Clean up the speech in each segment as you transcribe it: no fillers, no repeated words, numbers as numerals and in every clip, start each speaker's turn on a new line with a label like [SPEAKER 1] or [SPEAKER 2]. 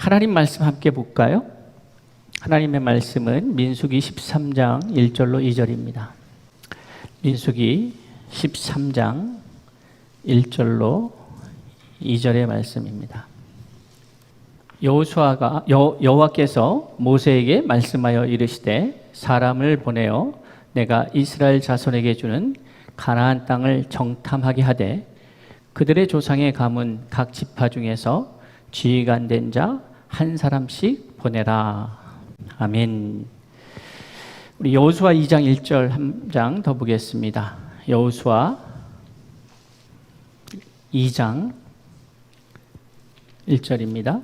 [SPEAKER 1] 하나님 말씀 함께 볼까요? 하나님의 말씀은 민수기 13장 1절로 2절입니다. 민수기 13장 1절로 2절의 말씀입니다. 여호와께서 모세에게 말씀하여 이르시되 사람을 보내어 내가 이스라엘 자손에게 주는 가나안 땅을 정탐하게 하되 그들의 조상의 가문 각 지파 중에서 지휘관 된 자 한 사람씩 보내라. 아멘. 우리 여호수아 2장 1절 한 장 더 보겠습니다. 여호수아 2장 1절입니다.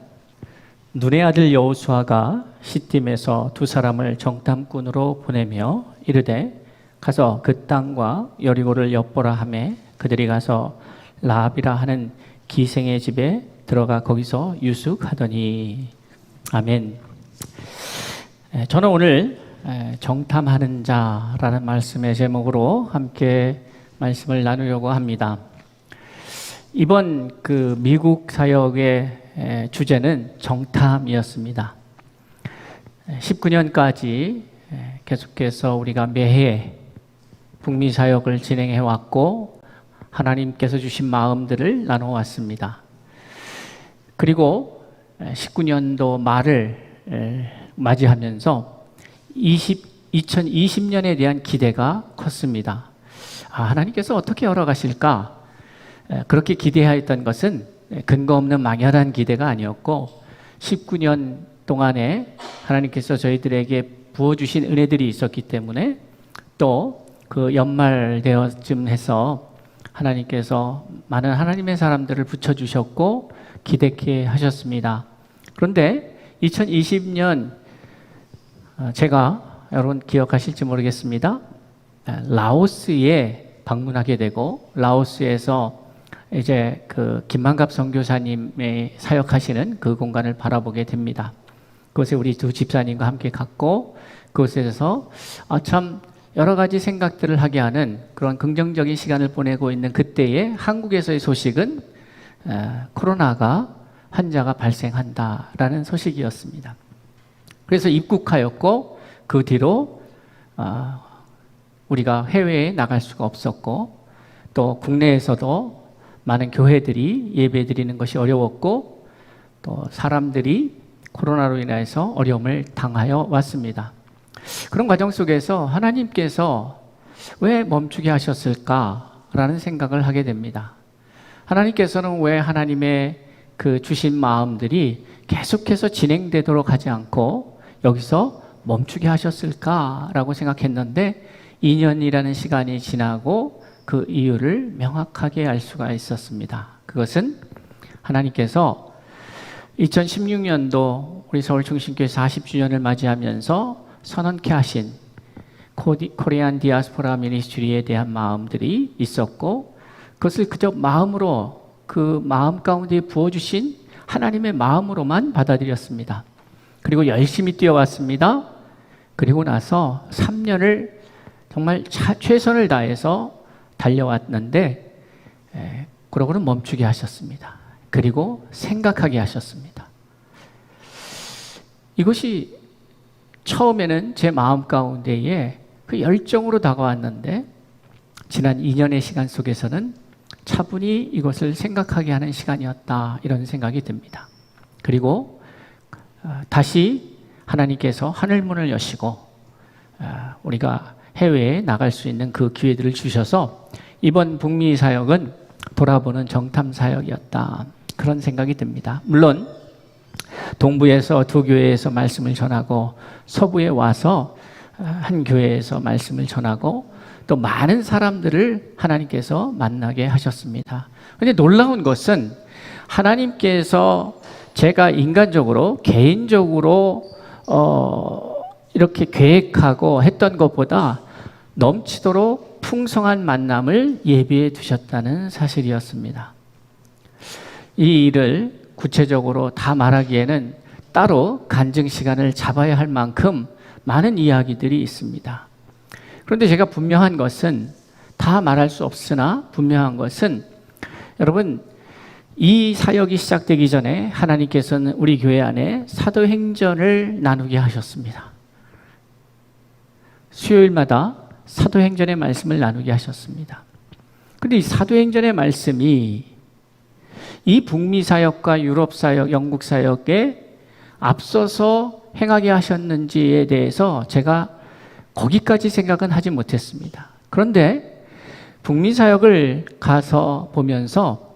[SPEAKER 1] 눈의 아들 여호수아가 시딤에서 두 사람을 정탐꾼으로 보내며 이르되 가서 그 땅과 여리고를 엿보라 하매 그들이 가서 라합이라 하는 기생의 집에 들어가 거기서 유숙하더니. 아멘. 저는 오늘 정탐하는 자라는 말씀의 제목으로 함께 말씀을 나누려고 합니다. 이번 그 미국 사역의 주제는 정탐이었습니다. 19년까지 계속해서 우리가 매해 북미 사역을 진행해 왔고 하나님께서 주신 마음들을 나눠 왔습니다. 그리고 19년도 말을 맞이하면서 2020년에 대한 기대가 컸습니다. 하나님께서 어떻게 열어가실까? 그렇게 기대하였던 것은 근거 없는 막연한 기대가 아니었고 19년 동안에 하나님께서 저희들에게 부어주신 은혜들이 있었기 때문에 또 그 연말 되어쯤 해서 하나님께서 많은 하나님의 사람들을 붙여주셨고 기대케 하셨습니다. 그런데 2020년 제가 여러분 기억하실지 모르겠습니다. 라오스에 방문하게 되고 라오스에서 이제 그 김만갑 선교사님의 사역하시는 그 공간을 바라보게 됩니다. 그곳에 우리 두 집사님과 함께 갔고 그곳에서 참 여러 가지 생각들을 하게 하는 그런 긍정적인 시간을 보내고 있는 그때에 한국에서의 소식은 코로나가 환자가 발생한다라는 소식이었습니다. 그래서 입국하였고 그 뒤로 우리가 해외에 나갈 수가 없었고 또 국내에서도 많은 교회들이 예배 드리는 것이 어려웠고 또 사람들이 코로나로 인해서 어려움을 당하여 왔습니다. 그런 과정 속에서 하나님께서 왜 멈추게 하셨을까라는 생각을 하게 됩니다. 하나님께서는 왜 하나님의 그 주신 마음들이 계속해서 진행되도록 하지 않고 여기서 멈추게 하셨을까라고 생각했는데 2년이라는 시간이 지나고 그 이유를 명확하게 알 수가 있었습니다. 그것은 하나님께서 2016년도 우리 서울중심교회 40주년을 맞이하면서 선언케 하신 코리안 디아스포라 미니스트리에 대한 마음들이 있었고 그것을 그저 마음으로 그 마음 가운데 부어주신 하나님의 마음으로만 받아들였습니다. 그리고 열심히 뛰어왔습니다. 그리고 나서 3년을 정말 최선을 다해서 달려왔는데 그러고는 멈추게 하셨습니다. 그리고 생각하게 하셨습니다. 이것이 처음에는 제 마음 가운데에 그 열정으로 다가왔는데 지난 2년의 시간 속에서는 차분히 이것을 생각하게 하는 시간이었다 이런 생각이 듭니다. 그리고 다시 하나님께서 하늘문을 여시고 우리가 해외에 나갈 수 있는 그 기회들을 주셔서 이번 북미 사역은 돌아보는 정탐 사역이었다 그런 생각이 듭니다. 물론 동부에서 두 교회에서 말씀을 전하고 서부에 와서 한 교회에서 말씀을 전하고 또 많은 사람들을 하나님께서 만나게 하셨습니다. 그런데 놀라운 것은 하나님께서 제가 인간적으로 개인적으로 이렇게 계획하고 했던 것보다 넘치도록 풍성한 만남을 예비해 두셨다는 사실이었습니다. 이 일을 구체적으로 다 말하기에는 따로 간증 시간을 잡아야 할 만큼 많은 이야기들이 있습니다. 그런데 제가 분명한 것은 다 말할 수 없으나 분명한 것은 여러분 이 사역이 시작되기 전에 하나님께서는 우리 교회 안에 사도행전을 나누게 하셨습니다. 수요일마다 사도행전의 말씀을 나누게 하셨습니다. 그런데 이 사도행전의 말씀이 이 북미 사역과 유럽 사역, 영국 사역에 앞서서 행하게 하셨는지에 대해서 제가 거기까지 생각은 하지 못했습니다. 그런데 북미 사역을 가서 보면서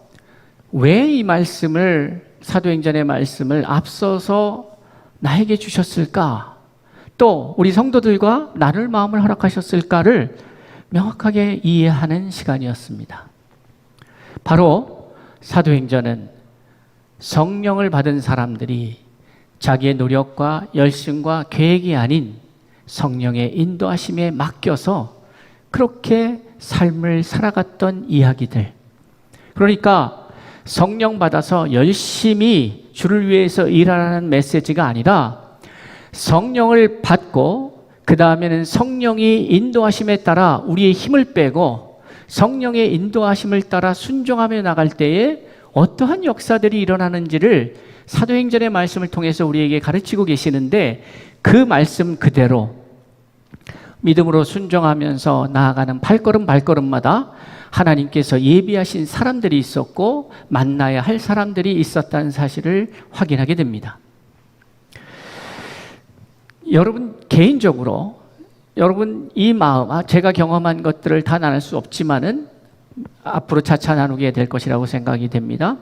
[SPEAKER 1] 왜 이 말씀을, 사도행전의 말씀을 앞서서 나에게 주셨을까? 또 우리 성도들과 나눌 마음을 허락하셨을까를 명확하게 이해하는 시간이었습니다. 바로 사도행전은 성령을 받은 사람들이 자기의 노력과 열심과 계획이 아닌 성령의 인도하심에 맡겨서 그렇게 삶을 살아갔던 이야기들. 그러니까 성령 받아서 열심히 주를 위해서 일하라는 메시지가 아니라 성령을 받고 그 다음에는 성령이 인도하심에 따라 우리의 힘을 빼고 성령의 인도하심을 따라 순종하며 나갈 때에 어떠한 역사들이 일어나는지를 사도행전의 말씀을 통해서 우리에게 가르치고 계시는데, 그 말씀 그대로 믿음으로 순종하면서 나아가는 발걸음 발걸음마다 하나님께서 예비하신 사람들이 있었고 만나야 할 사람들이 있었다는 사실을 확인하게 됩니다. 여러분 개인적으로 여러분 이 마음, 제가 경험한 것들을 다 나눌 수 없지만은 앞으로 차차 나누게 될 것이라고 생각이 됩니다.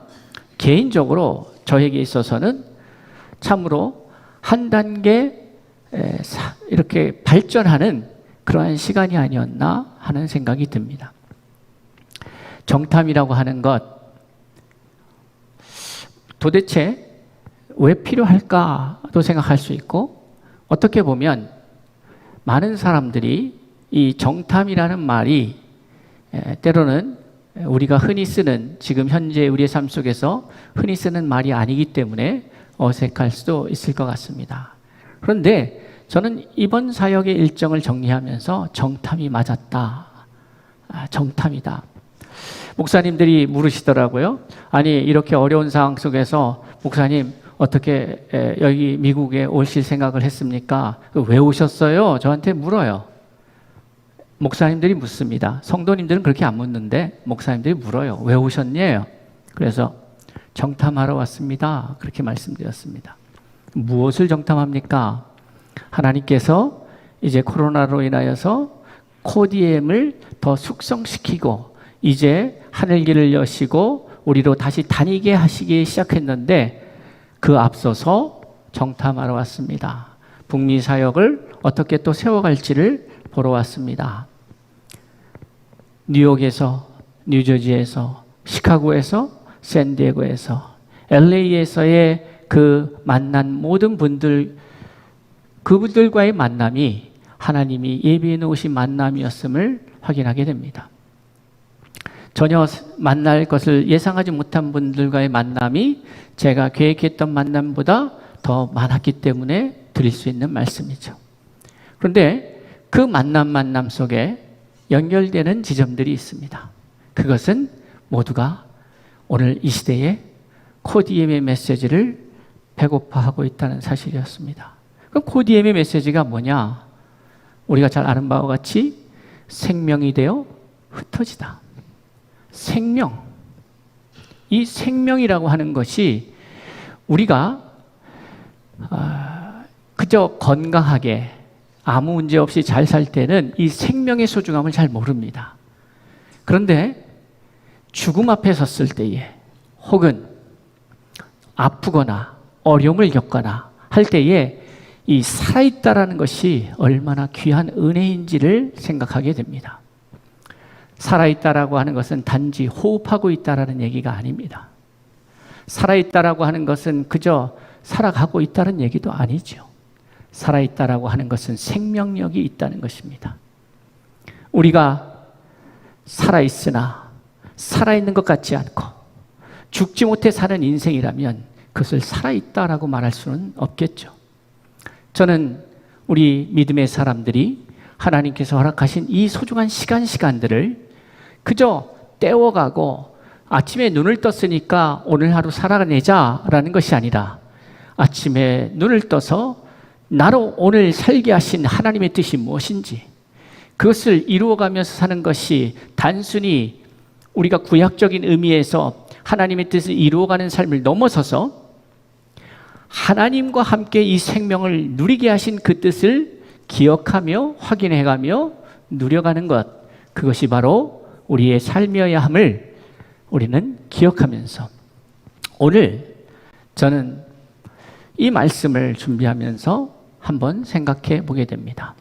[SPEAKER 1] 개인적으로 저에게 있어서는 참으로 한 단계 이렇게 발전하는 그러한 시간이 아니었나 하는 생각이 듭니다. 정탐이라고 하는 것, 도대체 왜 필요할까도 생각할 수 있고, 어떻게 보면 많은 사람들이 이 정탐이라는 말이 때로는 우리가 흔히 쓰는, 지금 현재 우리의 삶 속에서 흔히 쓰는 말이 아니기 때문에 어색할 수도 있을 것 같습니다. 그런데 저는 이번 사역의 일정을 정리하면서 정탐이 맞았다. 정탐이다. 목사님들이 물으시더라고요. 아니 이렇게 어려운 상황 속에서 목사님 어떻게 여기 미국에 오실 생각을 했습니까? 왜 오셨어요? 저한테 물어요. 목사님들이 묻습니다. 성도님들은 그렇게 안 묻는데 목사님들이 물어요. 왜 오셨냐요? 그래서 정탐하러 왔습니다. 그렇게 말씀드렸습니다. 무엇을 정탐합니까? 하나님께서 이제 코로나로 인하여서 코디엠을 더 숙성시키고 이제 하늘길을 여시고 우리로 다시 다니게 하시기 시작했는데, 그 앞서서 정탐하러 왔습니다. 북미 사역을 어떻게 또 세워갈지를 보러 왔습니다. 뉴욕에서, 뉴저지에서, 시카고에서, 샌디에고에서, LA에서의 그 만난 모든 분들, 그분들과의 만남이 하나님이 예비해 놓으신 만남이었음을 확인하게 됩니다. 전혀 만날 것을 예상하지 못한 분들과의 만남이 제가 계획했던 만남보다 더 많았기 때문에 드릴 수 있는 말씀이죠. 그런데 그 만남 속에 연결되는 지점들이 있습니다. 그것은 모두가 오늘 이 시대에 코디엠의 메시지를 배고파하고 있다는 사실이었습니다. 그럼 코디엠의 메시지가 뭐냐? 우리가 잘 아는 바와 같이 생명이 되어 흩어지다. 생명. 이 생명이라고 하는 것이 우리가 그저 건강하게 아무 문제 없이 잘 살 때는 이 생명의 소중함을 잘 모릅니다. 그런데 죽음 앞에 섰을 때에 혹은 아프거나 어려움을 겪거나 할 때에 이 살아있다라는 것이 얼마나 귀한 은혜인지를 생각하게 됩니다. 살아있다라고 하는 것은 단지 호흡하고 있다라는 얘기가 아닙니다. 살아있다라고 하는 것은 그저 살아가고 있다는 얘기도 아니죠. 살아있다라고 하는 것은 생명력이 있다는 것입니다. 우리가 살아있으나 살아있는 것 같지 않고 죽지 못해 사는 인생이라면 그것을 살아있다라고 말할 수는 없겠죠. 저는 우리 믿음의 사람들이 하나님께서 허락하신 이 소중한 시간들을 그저 때워가고 아침에 눈을 떴으니까 오늘 하루 살아내자라는 것이 아니라 아침에 눈을 떠서 나로 오늘 살게 하신 하나님의 뜻이 무엇인지 그것을 이루어가면서 사는 것이 단순히 우리가 구약적인 의미에서 하나님의 뜻을 이루어가는 삶을 넘어서서 하나님과 함께 이 생명을 누리게 하신 그 뜻을 기억하며 확인해가며 누려가는 것, 그것이 바로 우리의 삶이어야 함을 우리는 기억하면서 오늘 저는 이 말씀을 준비하면서 한번 생각해 보게 됩니다.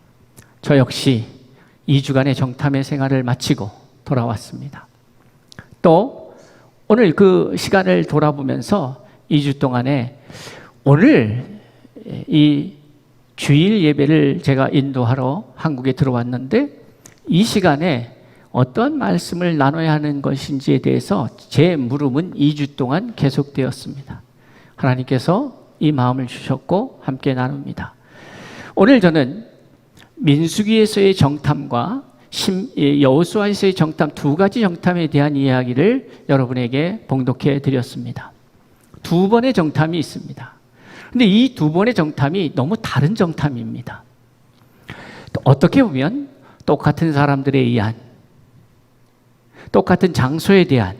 [SPEAKER 1] 저 역시 2주간의 정탐의 생활을 마치고 돌아왔습니다. 또 오늘 그 시간을 돌아보면서 2주 동안에 오늘 이 주일 예배를 제가 인도하러 한국에 들어왔는데 이 시간에 어떤 말씀을 나눠야 하는 것인지에 대해서 제 물음은 2주 동안 계속되었습니다. 하나님께서 이 마음을 주셨고 함께 나눕니다. 오늘 저는 민수기에서의 정탐과 여호수아에서의 정탐 두 가지 정탐에 대한 이야기를 여러분에게 봉독해 드렸습니다. 두 번의 정탐이 있습니다. 근데 이 두 번의 정탐이 너무 다른 정탐입니다. 어떻게 보면 똑같은 사람들에 의한 똑같은 장소에 대한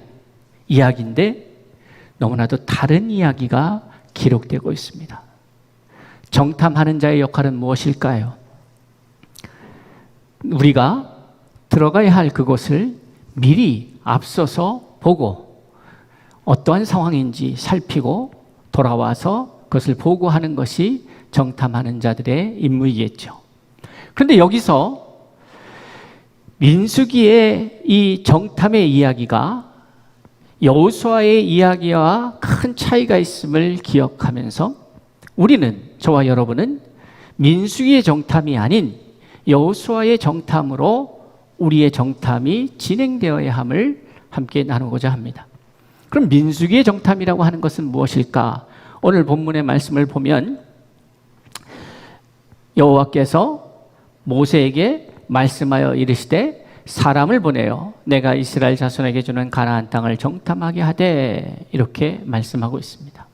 [SPEAKER 1] 이야기인데 너무나도 다른 이야기가 기록되고 있습니다. 정탐하는 자의 역할은 무엇일까요? 우리가 들어가야 할 그곳을 미리 앞서서 보고 어떠한 상황인지 살피고 돌아와서 그것을 보고하는 것이 정탐하는 자들의 임무이겠죠. 그런데 여기서 민수기의 이 정탐의 이야기가 여호수아의 이야기와 큰 차이가 있음을 기억하면서 우리는, 저와 여러분은 민수기의 정탐이 아닌 여호수아의 정탐으로 우리의 정탐이 진행되어야 함을 함께 나누고자 합니다. 그럼 민수기의 정탐이라고 하는 것은 무엇일까? 오늘 본문의 말씀을 보면 여호와께서 모세에게 말씀하여 이르시되 사람을 보내어 내가 이스라엘 자손에게 주는 가나안 땅을 정탐하게 하되, 이렇게 말씀하고 있습니다.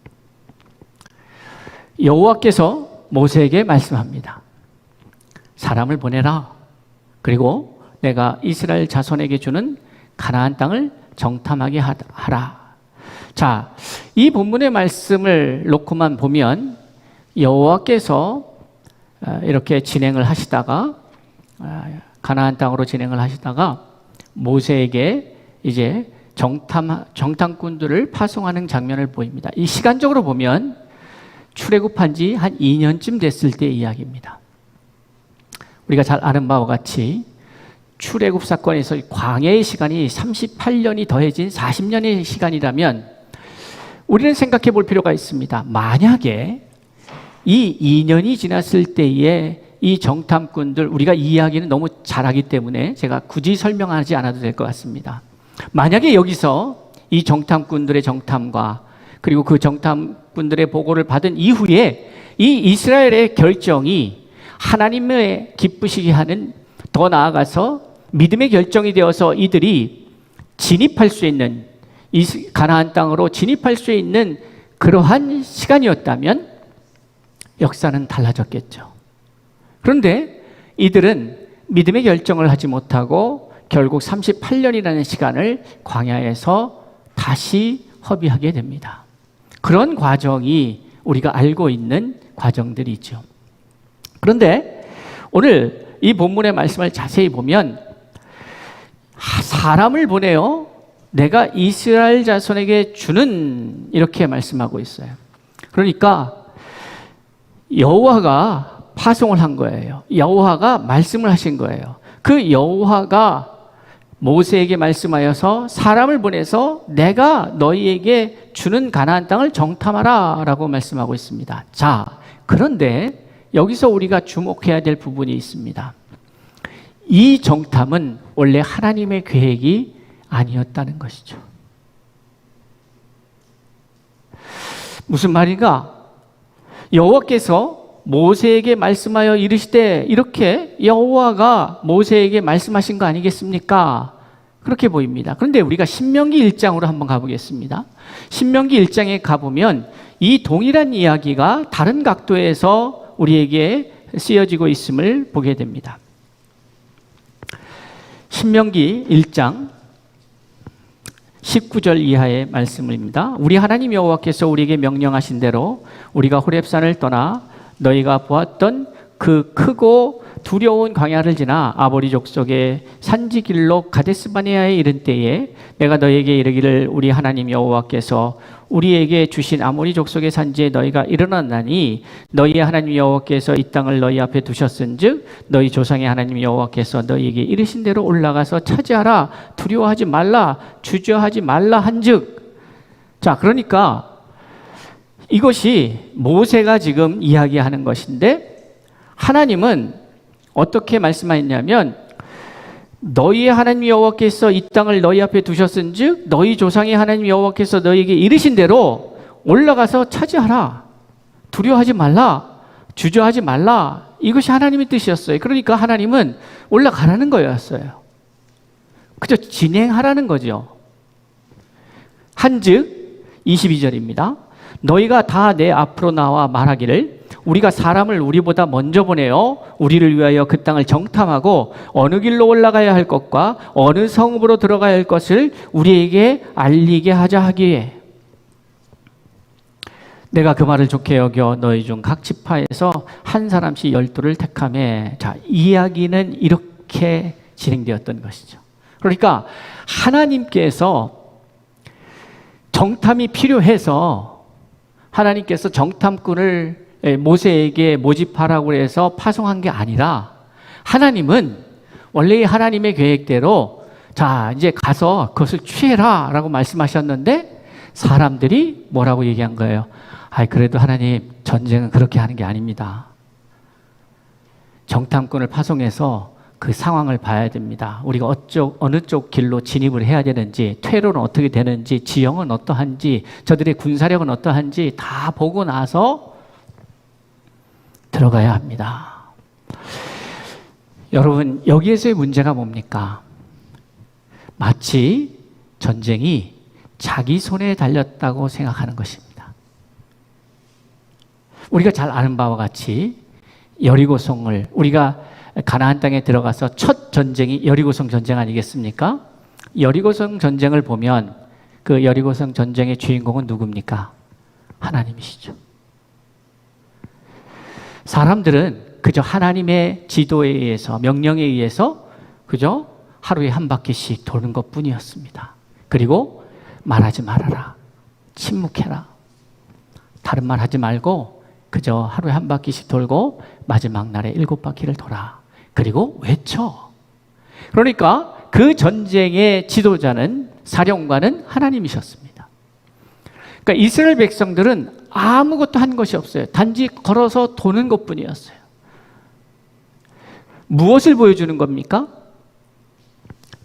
[SPEAKER 1] 여호와께서 모세에게 말씀합니다. 사람을 보내라. 그리고 내가 이스라엘 자손에게 주는 가나안 땅을 정탐하게 하라. 자, 이 본문의 말씀을 놓고만 보면 여호와께서 이렇게 진행을 하시다가 가나안 땅으로 진행을 하시다가 모세에게 이제 정탐꾼들을 파송하는 장면을 보입니다. 이 시간적으로 보면 출애굽한 지 한 2년쯤 됐을 때의 이야기입니다. 우리가 잘 아는 바와 같이 출애굽 사건에서 광야의 시간이 38년이 더해진 40년의 시간이라면 우리는 생각해 볼 필요가 있습니다. 만약에 이 2년이 지났을 때에 이 정탐꾼들, 우리가 이 이야기는 너무 잘하기 때문에 제가 굳이 설명하지 않아도 될 것 같습니다. 만약에 여기서 이 정탐꾼들의 정탐과 그리고 그 정탐꾼들의 보고를 받은 이후에 이 이스라엘의 결정이 하나님의 기쁘시게 하는, 더 나아가서 믿음의 결정이 되어서 이들이 진입할 수 있는, 이 가나안 땅으로 진입할 수 있는 그러한 시간이었다면 역사는 달라졌겠죠. 그런데 이들은 믿음의 결정을 하지 못하고 결국 38년이라는 시간을 광야에서 다시 허비하게 됩니다. 그런 과정이 우리가 알고 있는 과정들이죠. 그런데 오늘 이 본문의 말씀을 자세히 보면 사람을 보내어 내가 이스라엘 자손에게 주는, 이렇게 말씀하고 있어요. 그러니까 여호와가 파송을 한 거예요. 여호와가 말씀을 하신 거예요. 그 여호와가 모세에게 말씀하여서 사람을 보내서 내가 너희에게 주는 가나안 땅을 정탐하라 라고 말씀하고 있습니다. 자, 그런데 여기서 우리가 주목해야 될 부분이 있습니다. 이 정탐은 원래 하나님의 계획이 아니었다는 것이죠. 무슨 말인가? 여호와께서 모세에게 말씀하여 이르시되, 이렇게 여호와가 모세에게 말씀하신 거 아니겠습니까? 그렇게 보입니다. 그런데 우리가 신명기 1장으로 한번 가보겠습니다. 신명기 1장에 가보면 이 동일한 이야기가 다른 각도에서 우리에게 쓰여지고 있음을 보게 됩니다. 신명기 1장 19절 이하의 말씀입니다. 우리 하나님 여호와께서 우리에게 명령하신 대로 우리가 호렙산을 떠나 너희가 보았던 그 크고 두려운 광야를 지나 아모리 족속의 산지길로 가데스바네아에 이른 때에 내가 너희에게 이르기를 우리 하나님 여호와께서 우리에게 주신 아모리 족속의 산지에 너희가 일어났나니 너희의 하나님 여호와께서 이 땅을 너희 앞에 두셨은즉 너희 조상의 하나님 여호와께서 너희에게 이르신 대로 올라가서 차지하라. 두려워하지 말라. 주저하지 말라 한즉. 자, 그러니까 이것이 모세가 지금 이야기하는 것인데 하나님은 어떻게 말씀하셨냐면 너희의 하나님 여호와께서 이 땅을 너희 앞에 두셨은즉 너희 조상의 하나님 여호와께서 너희에게 이르신 대로 올라가서 차지하라. 두려워하지 말라. 주저하지 말라. 이것이 하나님의 뜻이었어요. 그러니까 하나님은 올라가라는 거였어요. 그저 진행하라는 거죠. 한즉 22절입니다. 너희가 다 내 앞으로 나와 말하기를 우리가 사람을 우리보다 먼저 보내어 우리를 위하여 그 땅을 정탐하고 어느 길로 올라가야 할 것과 어느 성읍으로 들어가야 할 것을 우리에게 알리게 하자 하기에 내가 그 말을 좋게 여겨 너희 중 각 지파에서 한 사람씩 12를 택하매. 자, 이야기는 이렇게 진행되었던 것이죠. 그러니까 하나님께서 정탐이 필요해서 하나님께서 정탐꾼을 모세에게 모집하라고 해서 파송한 게 아니라 하나님은 원래 하나님의 계획대로 자, 이제 가서 그것을 취해라 라고 말씀하셨는데 사람들이 뭐라고 얘기한 거예요? 그래도 하나님, 전쟁은 그렇게 하는 게 아닙니다. 정탐꾼을 파송해서 그 상황을 봐야 됩니다. 우리가 어느 쪽 길로 진입을 해야 되는지, 퇴로는 어떻게 되는지, 지형은 어떠한지, 저들의 군사력은 어떠한지 다 보고 나서 들어가야 합니다. 여러분, 여기에서의 문제가 뭡니까? 마치 전쟁이 자기 손에 달렸다고 생각하는 것입니다. 우리가 잘 아는 바와 같이 여리고성을 우리가 가나안 땅에 들어가서 첫 전쟁이 여리고성 전쟁 아니겠습니까? 여리고성 전쟁을 보면 그 여리고성 전쟁의 주인공은 누굽니까? 하나님이시죠. 사람들은 그저 하나님의 지도에 의해서, 명령에 의해서 그저 하루에 한 바퀴씩 도는 것 뿐이었습니다. 그리고 말하지 말아라. 침묵해라. 다른 말 하지 말고 그저 하루에 한 바퀴씩 돌고 마지막 날에 7바퀴를 돌아. 그리고 외쳐. 그러니까 그 전쟁의 지도자는, 사령관은 하나님이셨습니다. 그러니까 이스라엘 백성들은 아무것도 한 것이 없어요. 단지 걸어서 도는 것뿐이었어요. 무엇을 보여주는 겁니까?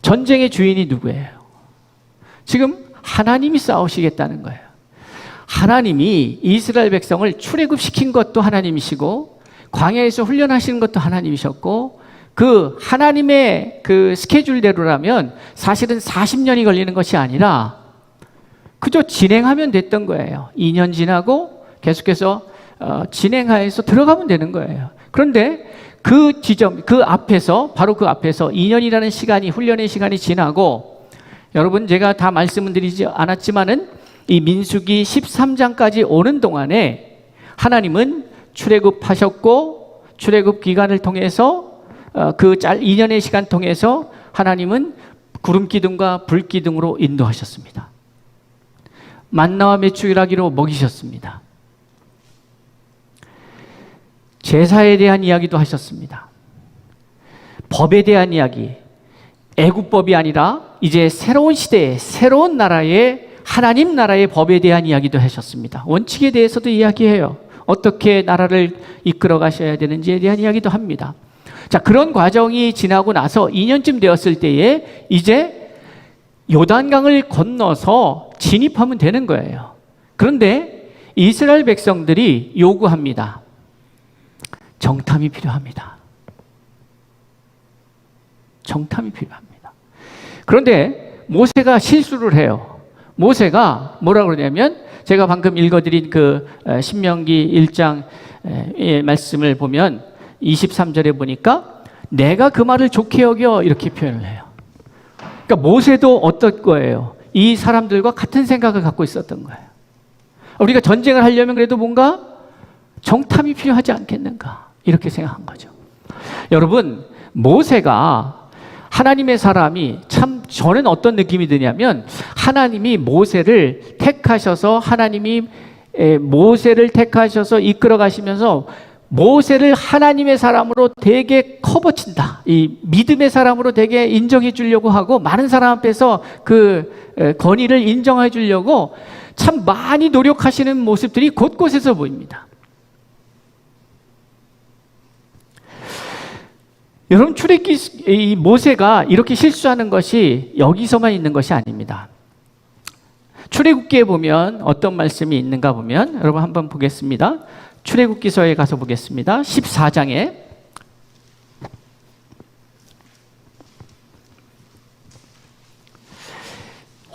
[SPEAKER 1] 전쟁의 주인이 누구예요? 지금 하나님이 싸우시겠다는 거예요. 하나님이 이스라엘 백성을 출애굽시킨 것도 하나님이시고 광야에서 훈련하시는 것도 하나님이셨고 그 하나님의 그 스케줄대로라면 사실은 40년이 걸리는 것이 아니라 그저 진행하면 됐던 거예요. 2년 지나고 계속해서 진행하여서 들어가면 되는 거예요. 그런데 그 지점, 그 앞에서, 바로 그 앞에서 2년이라는 시간이, 훈련의 시간이 지나고, 여러분 제가 다 말씀을 드리지 않았지만은 이 민수기 13장까지 오는 동안에 하나님은 출애굽하셨고 출애굽 기간을 통해서 그 2년의 시간 통해서 하나님은 구름 기둥과 불 기둥으로 인도하셨습니다. 만나와 메추라기로 먹이셨습니다. 제사에 대한 이야기도 하셨습니다. 법에 대한 이야기, 애국법이 아니라 이제 새로운 시대에 새로운 나라의 하나님 나라의 법에 대한 이야기도 하셨습니다. 원칙에 대해서도 이야기해요. 어떻게 나라를 이끌어 가셔야 되는지에 대한 이야기도 합니다. 자, 그런 과정이 지나고 나서 2년쯤 되었을 때에 이제 요단강을 건너서 진입하면 되는 거예요. 그런데 이스라엘 백성들이 요구합니다. 정탐이 필요합니다. 정탐이 필요합니다. 그런데 모세가 실수를 해요. 모세가 뭐라고 그러냐면 제가 방금 읽어드린 그 신명기 1장의 말씀을 보면 23절에 보니까 내가 그 말을 좋게 여겨 이렇게 표현을 해요. 그러니까 모세도 어떨 거예요? 이 사람들과 같은 생각을 갖고 있었던 거예요. 우리가 전쟁을 하려면 그래도 뭔가 정탐이 필요하지 않겠는가 이렇게 생각한 거죠. 여러분, 모세가 하나님의 사람이 참 저는 어떤 느낌이 드냐면 하나님이 모세를 택하셔서 이끌어 가시면서 모세를 하나님의 사람으로 되게 커버친다. 이 믿음의 사람으로 되게 인정해 주려고 하고 많은 사람 앞에서 그 권위를 인정해 주려고 참 많이 노력하시는 모습들이 곳곳에서 보입니다. 여러분, 출애굽기 이 모세가 이렇게 실수하는 것이 여기서만 있는 것이 아닙니다. 출애굽기에 보면 어떤 말씀이 있는가 보면 여러분 한번 보겠습니다. 출애굽기서에 가서 보겠습니다. 14장에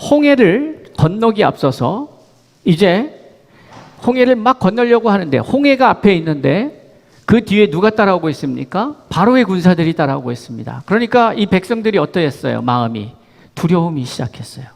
[SPEAKER 1] 홍해를 건너기 앞서서 이제 홍해를 막 건너려고 하는데 홍해가 앞에 있는데 그 뒤에 누가 따라오고 있습니까? 바로의 군사들이 따라오고 있습니다. 그러니까 이 백성들이 어떠했어요? 마음이 두려움이 시작했어요.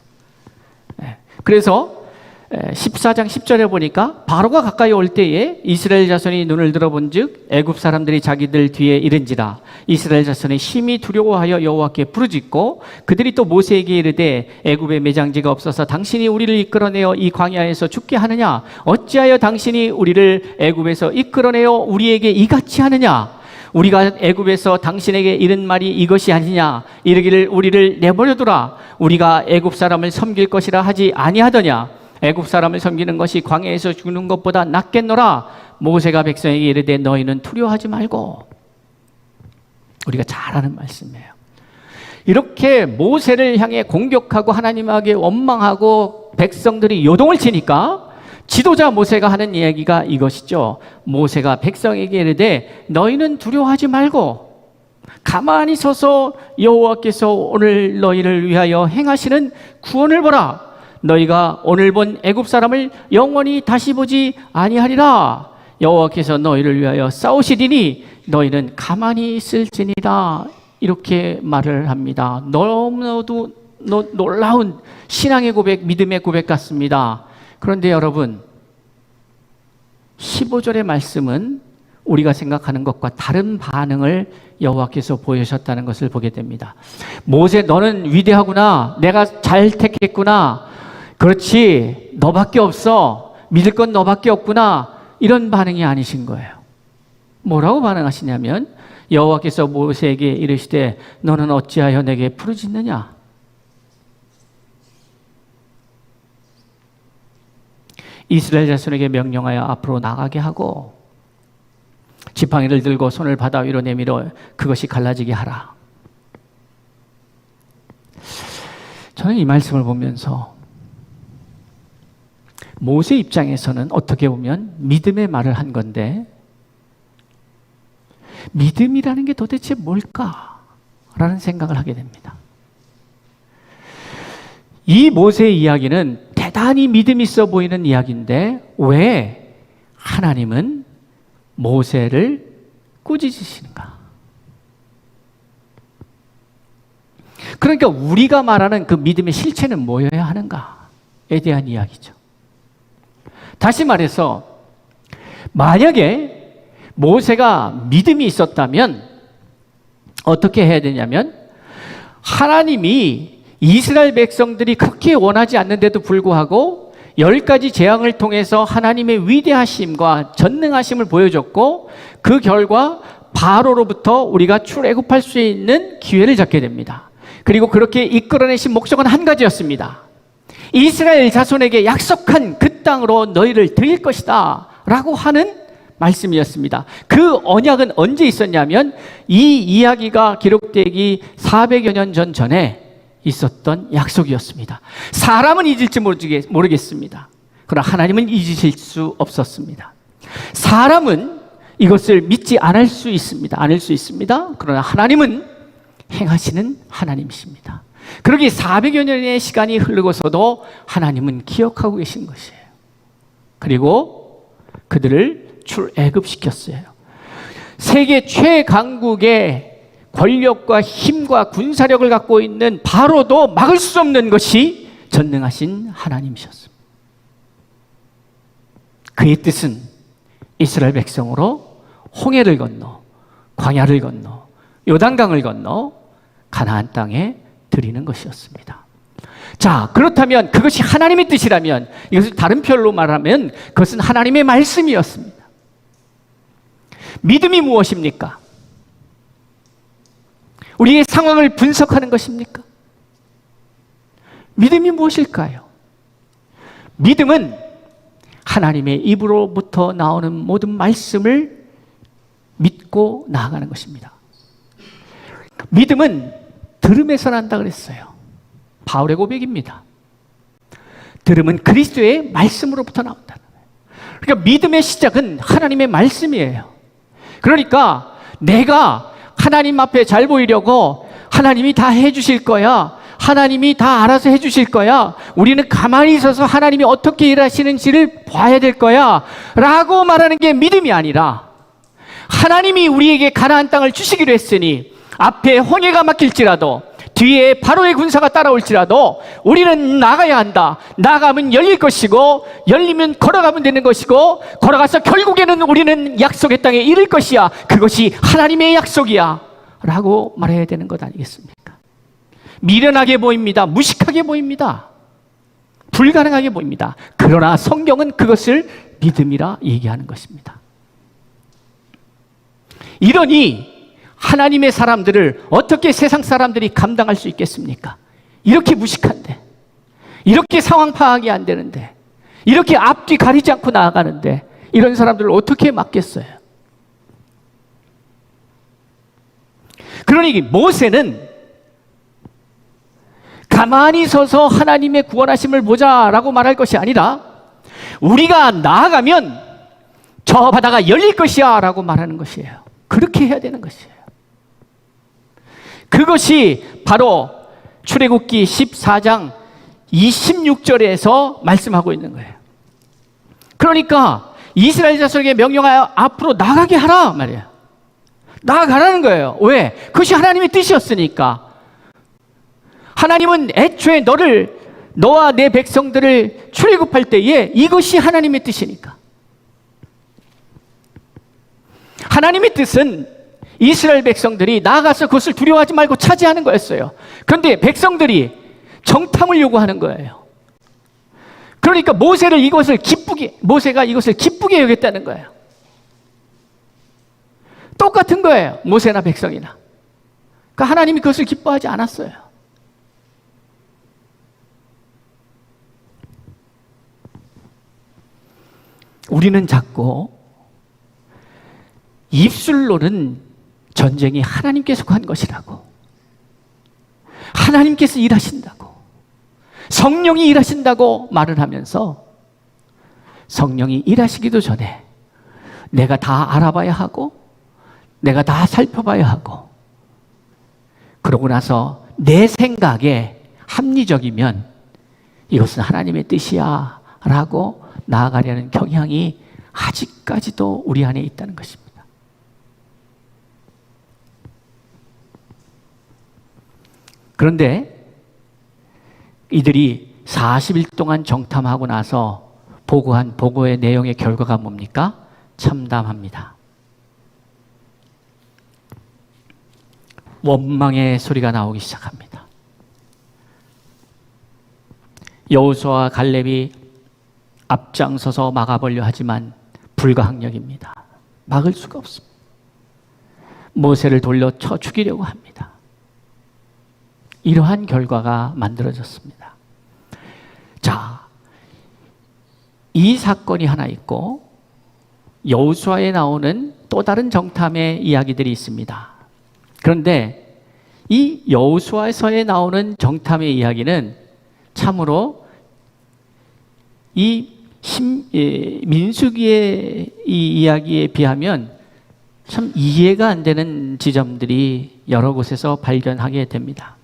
[SPEAKER 1] 그래서 14장 10절에 보니까 바로가 가까이 올 때에 이스라엘 자손이 눈을 들어본즉 애굽 사람들이 자기들 뒤에 이른지라 이스라엘 자손이 심히 두려워하여 여호와께 부르짖고 그들이 또 모세에게 이르되 애굽에 매장지가 없어서 당신이 우리를 이끌어내어 이 광야에서 죽게 하느냐 어찌하여 당신이 우리를 애굽에서 이끌어내어 우리에게 이같이 하느냐 우리가 애굽에서 당신에게 이른 말이 이것이 아니냐 이르기를 우리를 내버려두라 우리가 애굽 사람을 섬길 것이라 하지 아니하더냐 애굽 사람을 섬기는 것이 광야에서 죽는 것보다 낫겠노라. 모세가 백성에게 이르되 너희는 두려워하지 말고. 우리가 잘 아는 말씀이에요. 이렇게 모세를 향해 공격하고 하나님에게 원망하고 백성들이 요동을 치니까 지도자 모세가 하는 이야기가 이것이죠. 모세가 백성에게 이르되 너희는 두려워하지 말고 가만히 서서 여호와께서 오늘 너희를 위하여 행하시는 구원을 보라. 너희가 오늘 본 애굽 사람을 영원히 다시 보지 아니하리라. 여호와께서 너희를 위하여 싸우시리니 너희는 가만히 있을지니라. 이렇게 말을 합니다. 너무나도 놀라운 신앙의 고백, 믿음의 고백 같습니다. 그런데 여러분 15절의 말씀은 우리가 생각하는 것과 다른 반응을 여호와께서 보여주셨다는 것을 보게 됩니다. 모세 너는 위대하구나. 내가 잘 택했구나. 그렇지, 너밖에 없어. 믿을 건 너밖에 없구나. 이런 반응이 아니신 거예요. 뭐라고 반응하시냐면 여호와께서 모세에게 이르시되 너는 어찌하여 내게 부르짖느냐. 이스라엘 자손에게 명령하여 앞으로 나가게 하고 지팡이를 들고 손을 바다 위로 내밀어 그것이 갈라지게 하라. 저는 이 말씀을 보면서 모세 입장에서는 어떻게 보면 믿음의 말을 한 건데 믿음이라는 게 도대체 뭘까라는 생각을 하게 됩니다. 이 모세의 이야기는 대단히 믿음 있어 보이는 이야기인데 왜 하나님은 모세를 꾸짖으시는가? 그러니까 우리가 말하는 그 믿음의 실체는 뭐여야 하는가에 대한 이야기죠. 다시 말해서 만약에 모세가 믿음이 있었다면 어떻게 해야 되냐면 하나님이 이스라엘 백성들이 그렇게 원하지 않는데도 불구하고 10가지 재앙을 통해서 하나님의 위대하심과 전능하심을 보여줬고 그 결과 바로로부터 우리가 출애굽할 수 있는 기회를 잡게 됩니다. 그리고 그렇게 이끌어내신 목적은 한 가지였습니다. 이스라엘 자손에게 약속한 그 땅으로 너희를 드릴 것이다 라고 하는 말씀이었습니다. 그 언약은 언제 있었냐면 이 이야기가 기록되기 400여 년 전에 있었던 약속이었습니다. 사람은 잊을지 모르겠습니다. 그러나 하나님은 잊으실 수 없었습니다. 사람은 이것을 믿지 않을 수 있습니다. 그러나 하나님은 행하시는 하나님이십니다. 그러기 400여 년의 시간이 흐르고서도 하나님은 기억하고 계신 것이에요. 그리고 그들을 출애굽시켰어요. 세계 최강국의 권력과 힘과 군사력을 갖고 있는 바로도 막을 수 없는 것이 전능하신 하나님이셨습니다. 그의 뜻은 이스라엘 백성으로 홍해를 건너, 광야를 건너, 요단강을 건너 가나안 땅에 드리는 것이었습니다. 자, 그렇다면 그것이 하나님의 뜻이라면, 이것을 다른 표현로 말하면 그것은 하나님의 말씀이었습니다. 믿음이 무엇입니까? 우리의 상황을 분석하는 것입니까? 믿음이 무엇일까요? 믿음은 하나님의 입으로부터 나오는 모든 말씀을 믿고 나아가는 것입니다. 믿음은 들음에서 난다 그랬어요. 바울의 고백입니다. 들음은 그리스도의 말씀으로부터 나온다는 거예요. 그러니까 믿음의 시작은 하나님의 말씀이에요. 그러니까 내가 하나님 앞에 잘 보이려고 하나님이 다 해주실 거야, 하나님이 다 알아서 해주실 거야, 우리는 가만히 있어서 하나님이 어떻게 일하시는지를 봐야 될 거야 라고 말하는 게 믿음이 아니라, 하나님이 우리에게 가나안 땅을 주시기로 했으니 앞에 홍해가 막힐지라도 뒤에 바로의 군사가 따라올지라도 우리는 나가야 한다. 나가면 열릴 것이고, 열리면 걸어가면 되는 것이고, 걸어가서 결국에는 우리는 약속의 땅에 이를 것이야. 그것이 하나님의 약속이야 라고 말해야 되는 것 아니겠습니까? 미련하게 보입니다. 무식하게 보입니다. 불가능하게 보입니다. 그러나 성경은 그것을 믿음이라 얘기하는 것입니다. 이러니 하나님의 사람들을 어떻게 세상 사람들이 감당할 수 있겠습니까? 이렇게 무식한데, 이렇게 상황 파악이 안 되는데, 이렇게 앞뒤 가리지 않고 나아가는데 이런 사람들을 어떻게 맡겠어요? 그러니 모세는 가만히 서서 하나님의 구원하심을 보자라고 말할 것이 아니라, 우리가 나아가면 저 바다가 열릴 것이야 라고 말하는 것이에요. 그렇게 해야 되는 것이에요. 그것이 바로 출애굽기 14장 26절에서 말씀하고 있는 거예요. 그러니까 이스라엘 자손에게 명령하여 앞으로 나가게 하라 말이에요. 나아가라는 거예요. 왜? 그것이 하나님의 뜻이었으니까. 하나님은 애초에 너와 내 백성들을 출애굽할 때에 이것이 하나님의 뜻이니까. 하나님의 뜻은 이스라엘 백성들이 나아가서 그것을 두려워하지 말고 차지하는 거였어요. 그런데 백성들이 정탐을 요구하는 거예요. 그러니까 모세가 이것을 기쁘게 여겼다는 거예요. 똑같은 거예요. 모세나 백성이나. 그러니까 하나님이 그것을 기뻐하지 않았어요. 우리는 자꾸 입술로는 전쟁이 하나님께서 한 것이라고, 하나님께서 일하신다고, 성령이 일하신다고 말을 하면서, 성령이 일하시기도 전에 내가 다 알아봐야 하고, 내가 다 살펴봐야 하고, 그러고 나서 내 생각에 합리적이면 이것은 하나님의 뜻이야 라고 나아가려는 경향이 아직까지도 우리 안에 있다는 것입니다. 그런데 이들이 40일 동안 정탐하고 나서 보고한 보고의 내용의 결과가 뭡니까? 참담합니다. 원망의 소리가 나오기 시작합니다. 여호수아와 갈렙이 앞장서서 막아보려 하지만 불가항력입니다. 막을 수가 없습니다. 모세를 돌려 쳐 죽이려고 합니다. 이러한 결과가 만들어졌습니다. 자, 이 사건이 하나 있고 여호수아에 나오는 또 다른 정탐의 이야기들이 있습니다. 그런데 이 여호수아서에 나오는 정탐의 이야기는 참으로 이 민수기의 이 이야기에 비하면 참 이해가 안 되는 지점들이 여러 곳에서 발견하게 됩니다.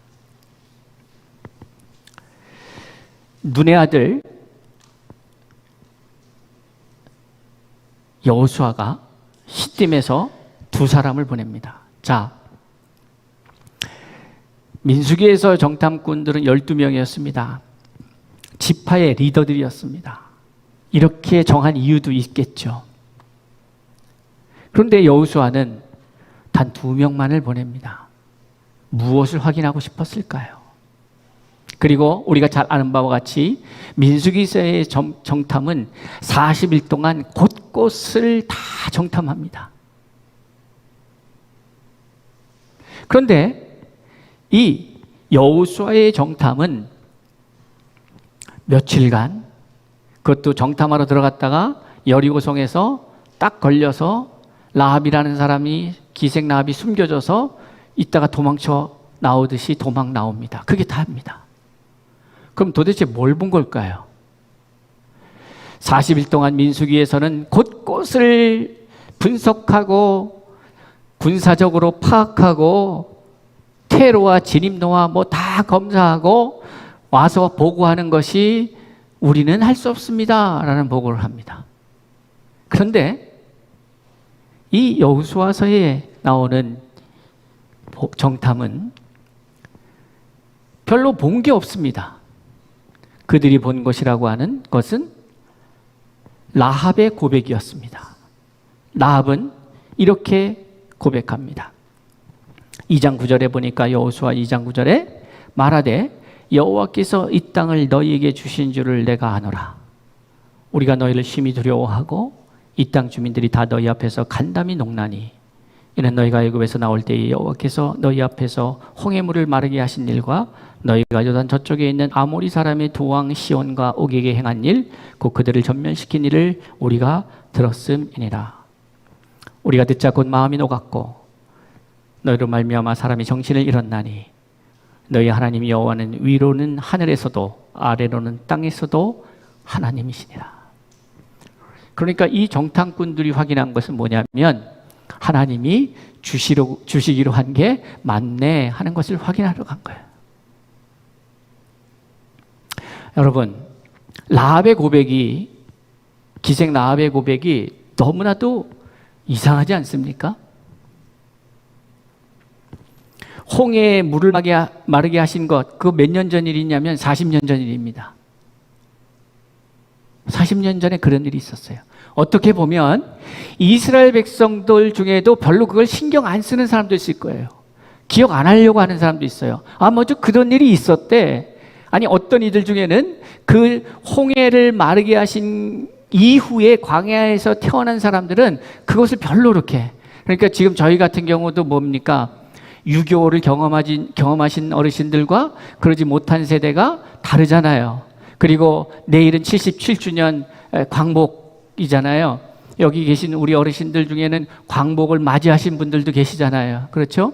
[SPEAKER 1] 눈의 아들 여호수아가 시딤에서 두 사람을 보냅니다. 자, 민수기에서 정탐꾼들은 12명이었습니다. 지파의 리더들이었습니다. 이렇게 정한 이유도 있겠죠. 그런데 여호수아는 단 2명만을 보냅니다. 무엇을 확인하고 싶었을까요? 그리고 우리가 잘 아는 바와 같이 민수기서의 정탐은 40일 동안 곳곳을 다 정탐합니다. 그런데 이 여호수아의 정탐은 며칠간, 그것도 정탐하러 들어갔다가 여리고성에서 딱 걸려서 라합이라는 사람이, 기생 라합이 숨겨져서 있다가 도망쳐 나오듯이 도망 나옵니다. 그게 다입니다. 그럼 도대체 뭘 본 걸까요? 40일 동안 민수기에서는 곳곳을 분석하고 군사적으로 파악하고 테러와 진입로와 뭐 다 검사하고 와서 보고하는 것이 우리는 할 수 없습니다 라는 보고를 합니다. 그런데 이 여호수아서에 나오는 정탐은 별로 본 게 없습니다. 그들이 본 것이라고 하는 것은 라합의 고백이었습니다. 라합은 이렇게 고백합니다. 2장 9절에 보니까 여호수아 2장 9절에 말하되 여호와께서 이 땅을 너희에게 주신 줄을 내가 아노라. 우리가 너희를 심히 두려워하고 이 땅 주민들이 다 너희 앞에서 간담이 녹나니 이는 너희가 애굽에서 나올 때에 여호와께서 너희 앞에서 홍해물을 마르게 하신 일과 너희가 요단 저쪽에 있는 아모리 사람의 두 왕 시온과 옥에게 행한 일, 곧 그들을 전면시킨 일을 우리가 들었음이니라. 우리가 듣자 곧 마음이 녹았고 너희로 말미암아 사람이 정신을 잃었나니 너희 하나님 여호와는 위로는 하늘에서도 아래로는 땅에서도 하나님이시니라. 그러니까 이 정탐꾼들이 확인한 것은 뭐냐면 하나님이 주시기로 한 게 맞네 하는 것을 확인하러 간 거예요. 여러분, 라합의 고백이, 기생 라합의 고백이 너무나도 이상하지 않습니까? 홍해에 물을 마르게 하신 것, 그거 몇 년 전 일이냐면 40년 전 일입니다. 40년 전에 그런 일이 있었어요. 어떻게 보면 이스라엘 백성들 중에도 별로 그걸 신경 안 쓰는 사람도 있을 거예요. 기억 안 하려고 하는 사람도 있어요. 먼저 그런 일이 있었대. 아니, 어떤 이들 중에는 그 홍해를 마르게 하신 이후에 광야에서 태어난 사람들은 그것을 별로 그렇게, 그러니까 지금 저희 같은 경우도 뭡니까? 6.25를 경험하신 어르신들과 그러지 못한 세대가 다르잖아요. 그리고 내일은 77주년 광복이잖아요. 여기 계신 우리 어르신들 중에는 광복을 맞이하신 분들도 계시잖아요. 그렇죠?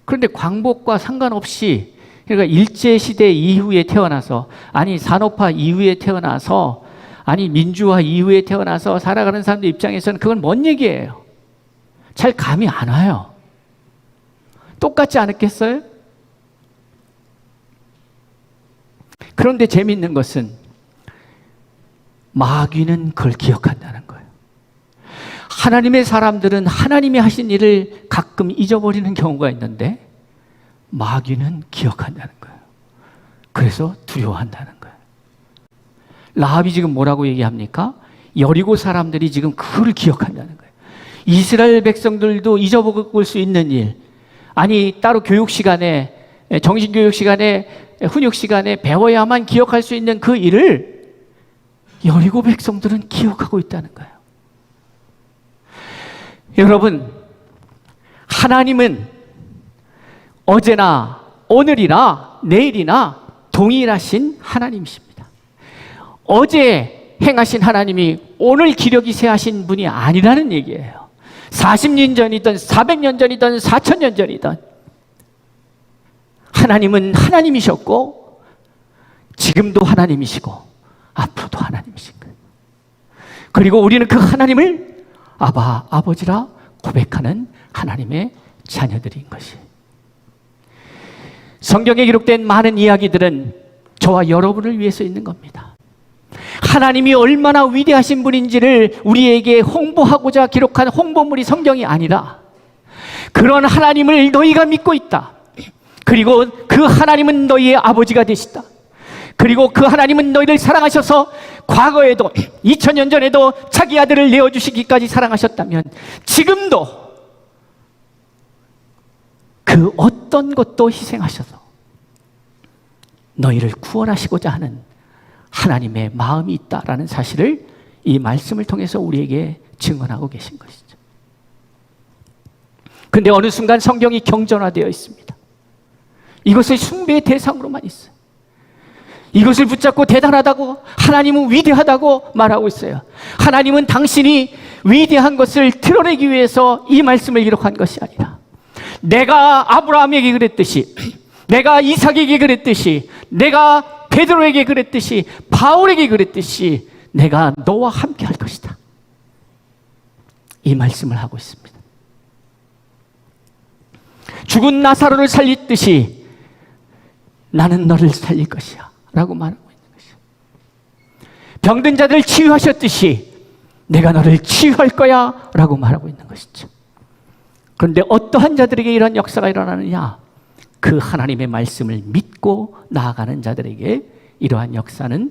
[SPEAKER 1] 그런데 광복과 상관없이, 그러니까 일제시대 이후에 태어나서, 아니 산업화 이후에 태어나서, 아니 민주화 이후에 태어나서 살아가는 사람들 입장에서는 그건 뭔 얘기예요? 잘 감이 안 와요. 똑같지 않았겠어요? 그런데 재미있는 것은 마귀는 그걸 기억한다는 거예요. 하나님의 사람들은 하나님이 하신 일을 가끔 잊어버리는 경우가 있는데 마귀는 기억한다는 거예요. 그래서 두려워한다는 거예요. 라합이 지금 뭐라고 얘기합니까? 여리고 사람들이 지금 그걸 기억한다는 거예요. 이스라엘 백성들도 잊어먹을 수 있는 일, 아니 따로 교육 시간에, 정신교육 시간에, 훈육 시간에 배워야만 기억할 수 있는 그 일을 여리고 백성들은 기억하고 있다는 거예요. 여러분, 하나님은 어제나 오늘이나 내일이나 동일하신 하나님이십니다. 어제 행하신 하나님이 오늘 기력이 세하신 분이 아니라는 얘기예요. 40년 전이든 400년 전이든 4000년 전이든 하나님은 하나님이셨고 지금도 하나님이시고 앞으로도 하나님이신 거예요. 그리고 우리는 그 하나님을 아바, 아버지라 고백하는 하나님의 자녀들인 것이. 성경에 기록된 많은 이야기들은 저와 여러분을 위해서 있는 겁니다. 하나님이 얼마나 위대하신 분인지를 우리에게 홍보하고자 기록한 홍보물이 성경이 아니라 그런 하나님을 너희가 믿고 있다. 그리고 그 하나님은 너희의 아버지가 되시다. 그리고 그 하나님은 너희를 사랑하셔서 과거에도 2000년 전에도 자기 아들을 내어주시기까지 사랑하셨다면 지금도 그 어떤 것도 희생하셔서 너희를 구원하시고자 하는 하나님의 마음이 있다라는 사실을 이 말씀을 통해서 우리에게 증언하고 계신 것이죠. 그런데 어느 순간 성경이 경전화되어 있습니다. 이것을 숭배의 대상으로만 있어요. 이것을 붙잡고 대단하다고, 하나님은 위대하다고 말하고 있어요. 하나님은 당신이 위대한 것을 드러내기 위해서 이 말씀을 기록한 것이 아니라 내가 아브라함에게 그랬듯이, 내가 이삭에게 그랬듯이, 내가 베드로에게 그랬듯이, 바울에게 그랬듯이 내가 너와 함께 할 것이다. 이 말씀을 하고 있습니다. 죽은 나사로를 살리듯이 나는 너를 살릴 것이야 라고 말하고 있는 것이야. 병든 자들을 치유하셨듯이 내가 너를 치유할 거야 라고 말하고 있는 것이죠. 그런데 어떠한 자들에게 이런 역사가 일어나느냐? 그 하나님의 말씀을 믿고 나아가는 자들에게 이러한 역사는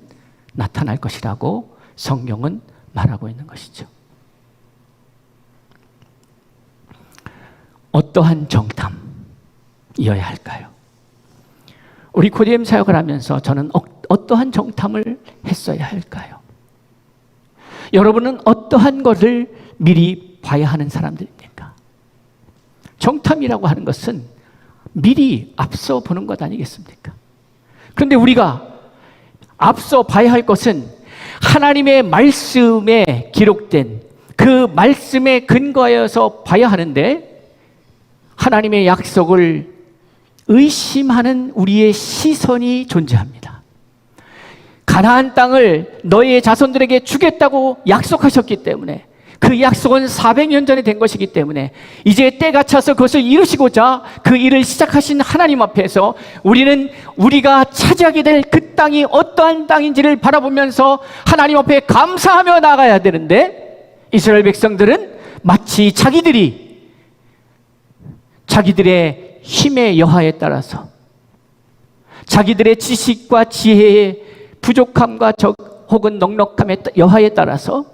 [SPEAKER 1] 나타날 것이라고 성경은 말하고 있는 것이죠. 어떠한 정탐이어야 할까요? 우리 코디엠 사역을 하면서 저는 어떠한 정탐을 했어야 할까요? 여러분은 어떠한 것을 미리 봐야 하는 사람들입니까? 정탐이라고 하는 것은 미리 앞서 보는 것 아니겠습니까? 그런데 우리가 앞서 봐야 할 것은 하나님의 말씀에 기록된 그 말씀에 근거하여서 봐야 하는데, 하나님의 약속을 의심하는 우리의 시선이 존재합니다. 가나안 땅을 너희의 자손들에게 주겠다고 약속하셨기 때문에, 그 약속은 400년 전에 된 것이기 때문에 이제 때가 차서 그것을 이루시고자 그 일을 시작하신 하나님 앞에서 우리는 우리가 차지하게 될 그 땅이 어떠한 땅인지를 바라보면서 하나님 앞에 감사하며 나가야 되는데, 이스라엘 백성들은 마치 자기들의 힘의 여하에 따라서, 자기들의 지식과 지혜의 부족함과 혹은 넉넉함의 여하에 따라서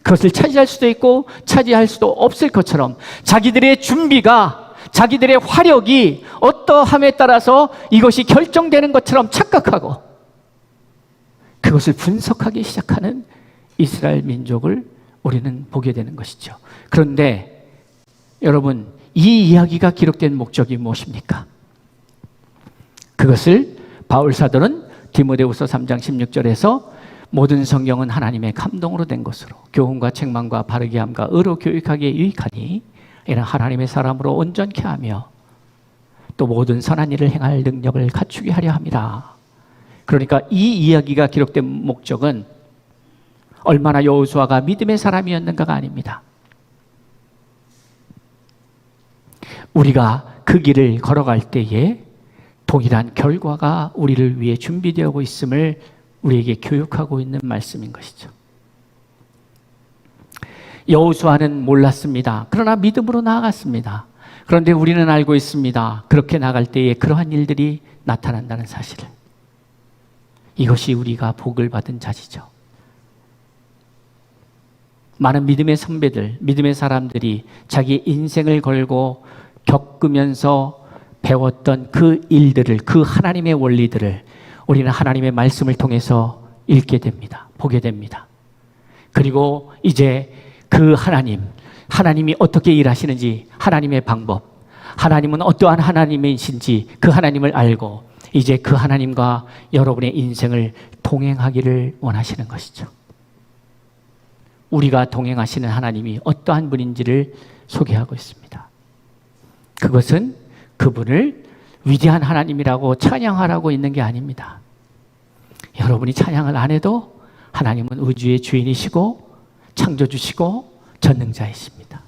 [SPEAKER 1] 그것을 차지할 수도 있고 차지할 수도 없을 것처럼 자기들의 준비가, 자기들의 화력이 어떠함에 따라서 이것이 결정되는 것처럼 착각하고 그것을 분석하기 시작하는 이스라엘 민족을 우리는 보게 되는 것이죠. 그런데 여러분, 이 이야기가 기록된 목적이 무엇입니까? 그것을 바울 사도는 디모데후서 3장 16절에서 모든 성경은 하나님의 감동으로 된 것으로 교훈과 책망과 바르게 함과 의로 교육하기에 유익하니 이는 하나님의 사람으로 온전케 하며 또 모든 선한 일을 행할 능력을 갖추게 하려 함이라. 그러니까 이 이야기가 기록된 목적은 얼마나 여호수아가 믿음의 사람이었는가가 아닙니다. 우리가 그 길을 걸어갈 때에 동일한 결과가 우리를 위해 준비되어 있음을 우리에게 교육하고 있는 말씀인 것이죠. 여호수아는 몰랐습니다. 그러나 믿음으로 나아갔습니다. 그런데 우리는 알고 있습니다. 그렇게 나갈 때에 그러한 일들이 나타난다는 사실을. 이것이 우리가 복을 받은 자지죠. 많은 믿음의 선배들, 믿음의 사람들이 자기 인생을 걸고 겪으면서 배웠던 그 일들을, 그 하나님의 원리들을 우리는 하나님의 말씀을 통해서 읽게 됩니다. 보게 됩니다. 그리고 이제 그 하나님이 어떻게 일하시는지, 하나님의 방법, 하나님은 어떠한 하나님이신지 그 하나님을 알고 이제 그 하나님과 여러분의 인생을 동행하기를 원하시는 것이죠. 우리가 동행하시는 하나님이 어떠한 분인지를 소개하고 있습니다. 그것은 그분을 위대한 하나님이라고 찬양하라고 있는 게 아닙니다. 여러분이 찬양을 안 해도 하나님은 우주의 주인이시고 창조주시고 전능자이십니다.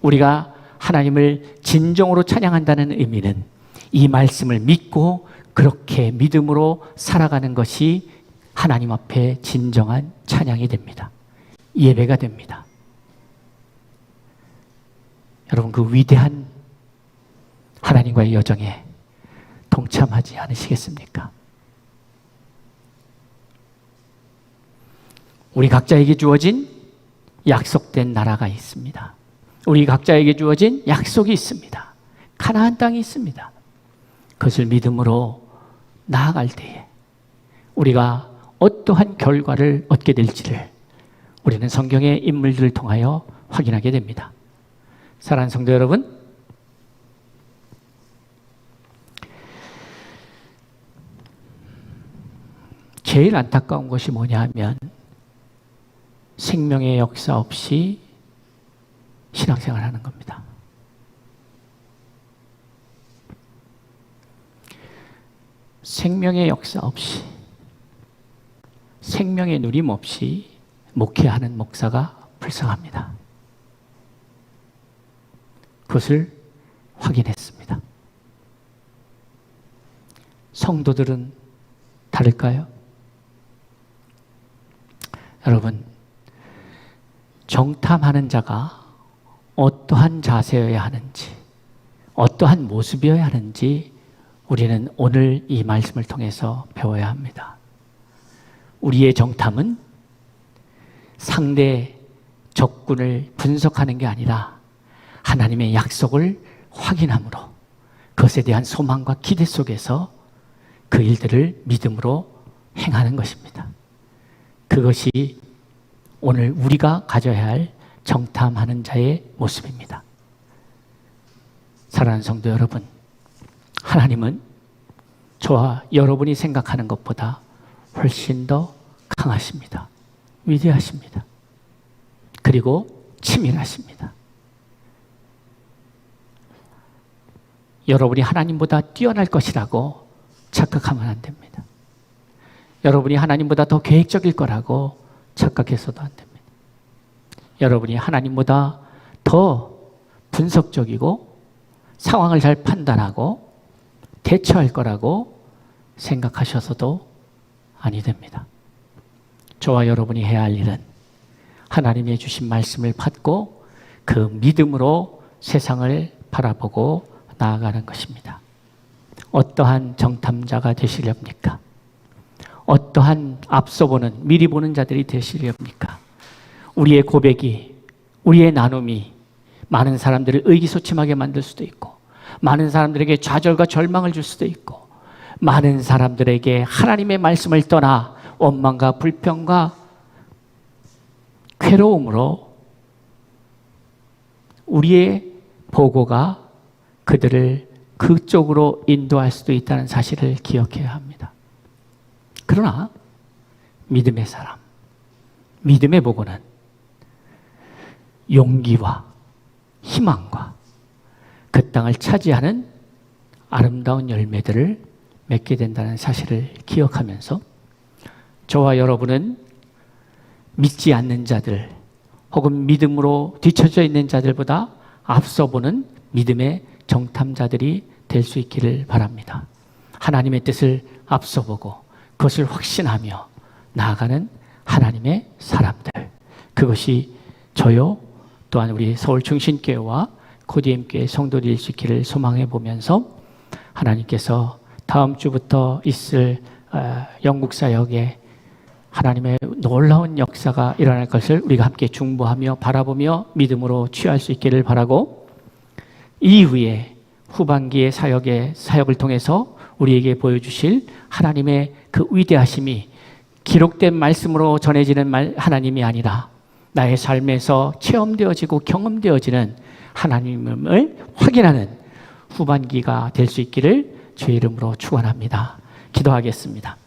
[SPEAKER 1] 우리가 하나님을 진정으로 찬양한다는 의미는 이 말씀을 믿고 그렇게 믿음으로 살아가는 것이 하나님 앞에 진정한 찬양이 됩니다. 예배가 됩니다. 여러분, 그 위대한 하나님과의 여정에 동참하지 않으시겠습니까? 우리 각자에게 주어진 약속된 나라가 있습니다. 우리 각자에게 주어진 약속이 있습니다. 가나안 땅이 있습니다. 그것을 믿음으로 나아갈 때에 우리가 어떠한 결과를 얻게 될지를 우리는 성경의 인물들을 통하여 확인하게 됩니다. 사랑하는 성도 여러분, 제일 안타까운 것이 뭐냐 하면 생명의 역사 없이 신앙생활을 하는 겁니다. 생명의 역사 없이, 생명의 누림 없이 목회하는 목사가 불쌍합니다. 그것을 확인했습니다. 성도들은 다를까요? 여러분, 정탐하는 자가 어떠한 자세여야 하는지, 어떠한 모습이어야 하는지 우리는 오늘 이 말씀을 통해서 배워야 합니다. 우리의 정탐은 상대 적군을 분석하는 게 아니라 하나님의 약속을 확인함으로 그것에 대한 소망과 기대 속에서 그 일들을 믿음으로 행하는 것입니다. 그것이 오늘 우리가 가져야 할 정탐하는 자의 모습입니다. 사랑하는 성도 여러분, 하나님은 저와 여러분이 생각하는 것보다 훨씬 더 강하십니다. 위대하십니다. 그리고 치밀하십니다. 여러분이 하나님보다 뛰어날 것이라고 착각하면 안 됩니다. 여러분이 하나님보다 더 계획적일 거라고 착각해서도 안 됩니다. 여러분이 하나님보다 더 분석적이고 상황을 잘 판단하고 대처할 거라고 생각하셔서도 아니 됩니다. 저와 여러분이 해야 할 일은 하나님의 주신 말씀을 받고 그 믿음으로 세상을 바라보고 나아가는 것입니다. 어떠한 정탐자가 되시렵니까? 어떠한 앞서보는, 미리 보는 자들이 되시렵니까? 우리의 고백이, 우리의 나눔이 많은 사람들을 의기소침하게 만들 수도 있고, 많은 사람들에게 좌절과 절망을 줄 수도 있고, 많은 사람들에게 하나님의 말씀을 떠나 원망과 불평과 괴로움으로 우리의 보고가 그들을 그쪽으로 인도할 수도 있다는 사실을 기억해야 합니다. 그러나 믿음의 사람, 믿음의 보고는 용기와 희망과 그 땅을 차지하는 아름다운 열매들을 맺게 된다는 사실을 기억하면서 저와 여러분은 믿지 않는 자들 혹은 믿음으로 뒤처져 있는 자들보다 앞서 보는 믿음의 정탐자들이 될 수 있기를 바랍니다. 하나님의 뜻을 앞서 보고 그것을 확신하며 나아가는 하나님의 사람들, 그것이 저요 또한 우리 서울중신교회와 코디엠교회 성도들일 수 있기를 소망해 보면서 하나님께서 다음 주부터 있을 영국 사역에 하나님의 놀라운 역사가 일어날 것을 우리가 함께 중보하며 바라보며 믿음으로 취할 수 있기를 바라고, 이후에 후반기의 사역을 통해서 우리에게 보여주실 하나님의 그 위대하심이 기록된 말씀으로 전해지는 하나님이 아니라 나의 삶에서 체험되어지고 경험되어지는 하나님을 확인하는 후반기가 될 수 있기를 주의 이름으로 축원합니다. 기도하겠습니다.